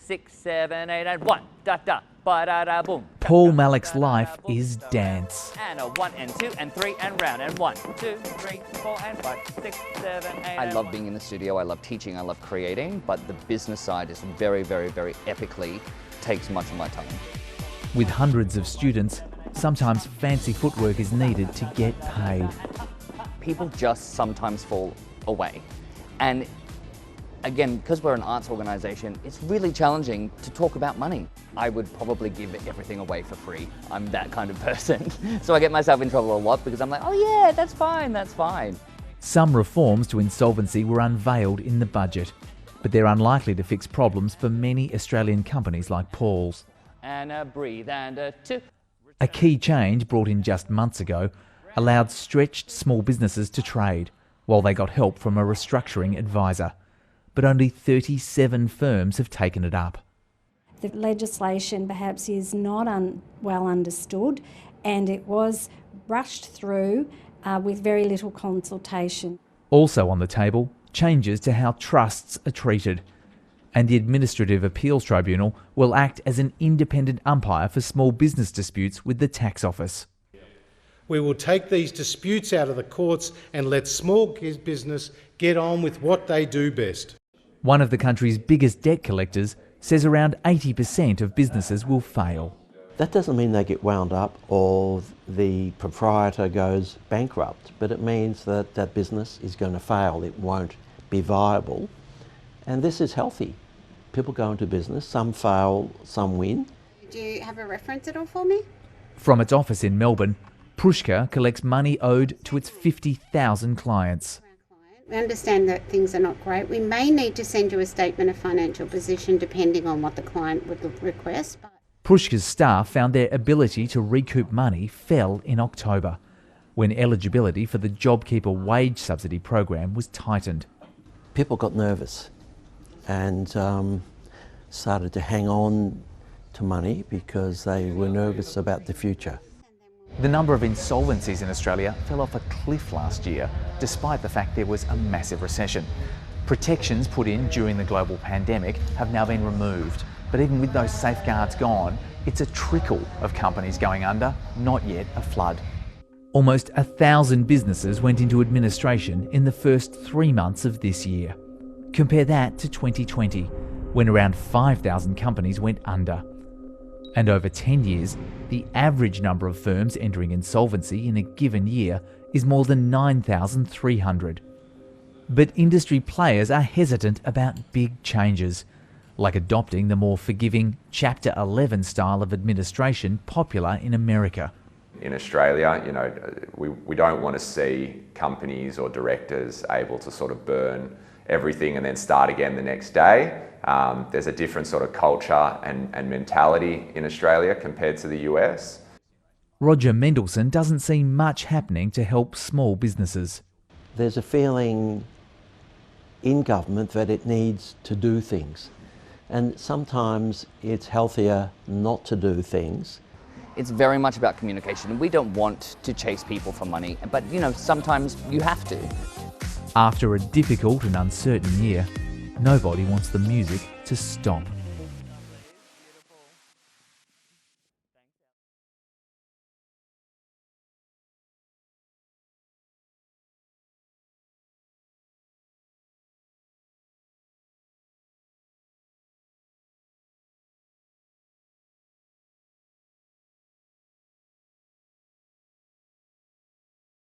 6, 7, 8, and 1, da da, ba da da boom. Paul Malek's life is dance. And a 1 and 2 and 3 and round and 1, 2, 3, 4 and 5, 6, 7, 8. I love being in the studio, I love teaching, I love creating, but the business side is very, very, very epically takes much of my time. With hundreds of students, sometimes fancy footwork is needed to get paid. People just sometimes fall away. And again, because we're an arts organisation, it's really challenging to talk about money. I would probably give everything away for free. I'm that kind of person. So I get myself in trouble a lot because I'm like, oh yeah, that's fine, that's fine. Some reforms to insolvency were unveiled in the budget, but they're unlikely to fix problems for many Australian companies like Paul's. And a breathe and a 2. A key change brought in just months ago allowed stretched small businesses to trade, while they got help from a restructuring advisor. But only 37 firms have taken it up. The legislation perhaps is not well understood, and it was rushed through with very little consultation. Also on the table, changes to how trusts are treated. And the Administrative Appeals Tribunal will act as an independent umpire for small business disputes with the Tax Office. We will take these disputes out of the courts and let small business get on with what they do best. One of the country's biggest debt collectors says around 80% of businesses will fail. That doesn't mean they get wound up or the proprietor goes bankrupt, but it means that that business is going to fail. It won't be viable. And this is healthy. People go into business, some fail, some win. Do you have a reference at all for me? From its office in Melbourne, Prushka collects money owed to its 50,000 clients. We understand that things are not great. We may need to send you a statement of financial position depending on what the client would request. Prushka's staff found their ability to recoup money fell in October, when eligibility for the JobKeeper wage subsidy program was tightened. People got nervous and started to hang on to money because they were nervous about the future. The number of insolvencies in Australia fell off a cliff last year, despite the fact there was a massive recession. Protections put in during the global pandemic have now been removed, but even with those safeguards gone, it's a trickle of companies going under, not yet a flood. Almost 1,000 businesses went into administration in the first 3 months of this year. Compare that to 2020, when around 5,000 companies went under. And over 10 years, the average number of firms entering insolvency in a given year is more than 9,300. But industry players are hesitant about big changes, like adopting the more forgiving Chapter 11 style of administration popular in America. In Australia, we don't want to see companies or directors able to sort of burn everything and then start again the next day. There's a different sort of culture and mentality in Australia compared to the US. Roger Mendelson doesn't see much happening to help small businesses. There's a feeling in government that it needs to do things. And sometimes it's healthier not to do things. It's very much about communication. We don't want to chase people for money, but sometimes you have to. After a difficult and uncertain year, nobody wants the music to stop.